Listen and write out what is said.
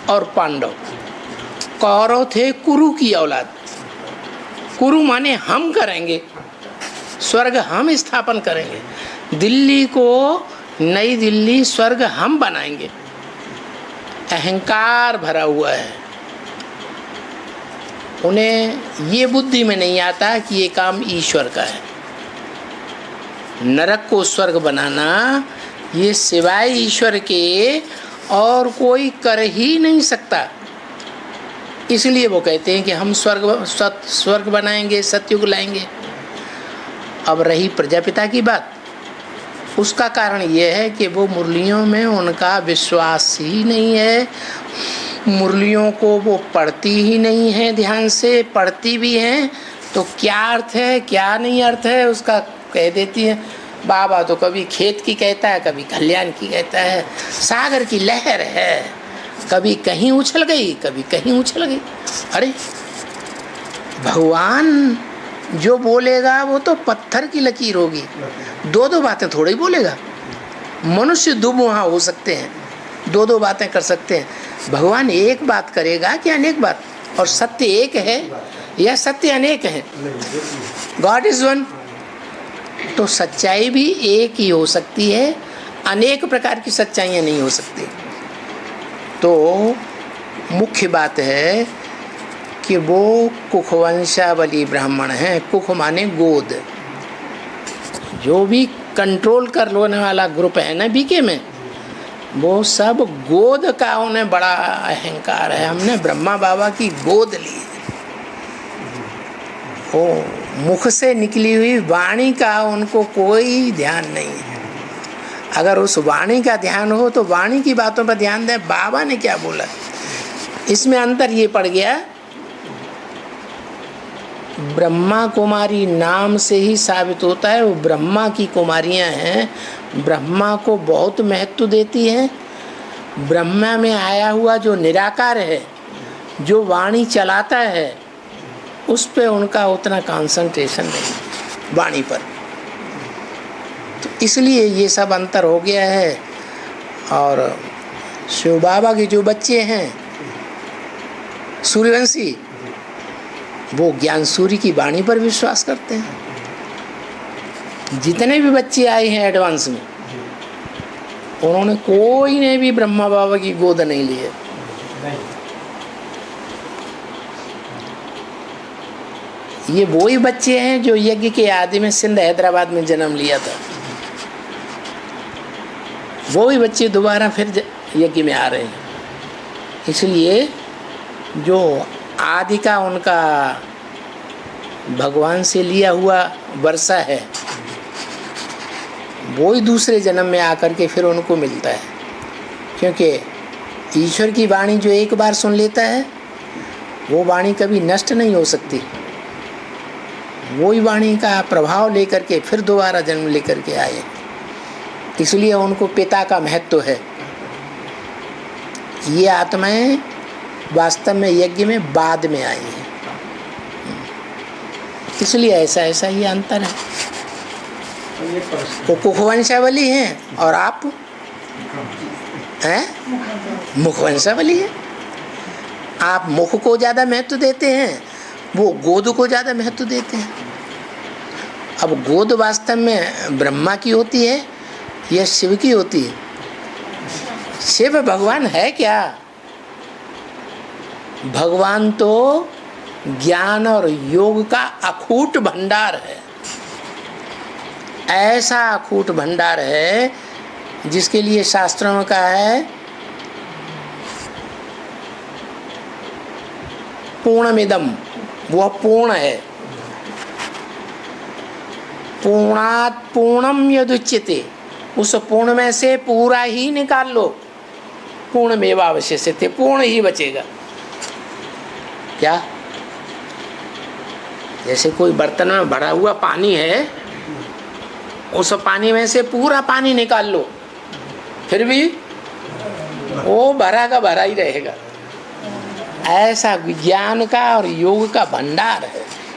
और पांडव। कौरव थे कुरु की औलाद। कुरु माने हम करेंगे, स्वर्ग हम स्थापन करेंगे, दिल्ली को नई दिल्ली स्वर्ग हम बनाएंगे। अहंकार भरा हुआ है। उन्हें ये बुद्धि में नहीं आता कि ये काम ईश्वर का है। नरक को स्वर्ग बनाना ये सिवाय ईश्वर के और कोई कर ही नहीं सकता। इसलिए वो कहते हैं कि हम स्वर्ग बनाएंगे, सतयुग लाएंगे। अब रही प्रजापिता की बात, उसका कारण ये है कि वो मुरलियों में उनका विश्वास ही नहीं है। मुरलियों को वो पढ़ती ही नहीं है ध्यान से, पढ़ती भी हैं तो क्या अर्थ है क्या नहीं अर्थ है उसका कह देती है। बाबा तो कभी खेत की कहता है, कभी कल्याण की कहता है। सागर की लहर है, कभी कहीं उछल गई, कभी कहीं उछल गई। अरे भगवान जो बोलेगा वो तो पत्थर की लकीर होगी, दो दो बातें थोड़ी ही बोलेगा। मनुष्य दो मुहा हो सकते हैं, दो दो बातें कर सकते हैं। भगवान एक बात करेगा कि अनेक बात? और सत्य एक है या सत्य अनेक है? God is one. तो सच्चाई भी एक ही हो सकती है, अनेक प्रकार की सच्चाइयाँ नहीं हो सकती। तो मुख्य बात है कि वो कुखवंशावली ब्राह्मण हैं। कुख माने गोद। जो भी कंट्रोल कर लेने वाला ग्रुप है ना बीके में, वो सब गोद का उन्हें बड़ा अहंकार है। हमने ब्रह्मा बाबा की गोद ली। वो मुख से निकली हुई वाणी का उनको कोई ध्यान नहीं है। अगर उस वाणी का ध्यान हो तो वाणी की बातों पर ध्यान दें, बाबा ने क्या बोला। इसमें अंतर ये पड़ गया, ब्रह्मा कुमारी नाम से ही साबित होता है वो ब्रह्मा की कुमारियां हैं। ब्रह्मा को बहुत महत्व देती हैं। ब्रह्मा में आया हुआ जो निराकार है, जो वाणी चलाता है, उस पे उनका उतना कंसंट्रेशन नहीं वाणी पर। तो इसलिए ये सब अंतर हो गया है। और शिव बाबा के जो बच्चे हैं सूर्यवंशी, वो ज्ञान सूर्य की वाणी पर विश्वास करते हैं। जितने भी बच्चे आए हैं एडवांस में, उन्होंने कोई ने भी ब्रह्मा बाबा की गोद नहीं ली है। ये वही बच्चे हैं जो यज्ञ के आदि में सिंध हैदराबाद में जन्म लिया था। वही बच्चे दोबारा फिर यज्ञ में आ रहे हैं। इसलिए जो आदि का उनका भगवान से लिया हुआ वर्षा है, वो ही दूसरे जन्म में आकर के फिर उनको मिलता है। क्योंकि ईश्वर की वाणी जो एक बार सुन लेता है, वो वाणी कभी नष्ट नहीं हो सकती। वही वाणी का प्रभाव लेकर के फिर दोबारा जन्म लेकर के आए। इसलिए उनको पिता का महत्व है। ये आत्माएं वास्तव में यज्ञ में बाद में आई है। इसलिए ऐसा ये अंतर है। वो कुखवंशावली हैं और आप हैं मुखवंशावली हैं। आप मुख को ज़्यादा महत्व देते हैं, वो गोद को ज़्यादा महत्व देते हैं। अब गोद वास्तव में ब्रह्मा की होती है या शिव की होती है? शिव भगवान है क्या? भगवान तो ज्ञान और योग का अखूट भंडार है। ऐसा अखूट भंडार है जिसके लिए शास्त्रों में कहा है पूर्णमिदम, वह पूर्ण है। पूर्णात् पूर्णम यदुच्यते, उस पूर्ण में से पूरा ही निकाल लो। पूर्णमेवावशिष्यते, पूर्ण ही बचेगा। क्या? जैसे कोई बर्तन में भरा हुआ पानी है, उस पानी में से पूरा पानी निकाल लो, फिर भी वो भरा का भरा ही रहेगा। ऐसा ज्ञान का और योग का भंडार है।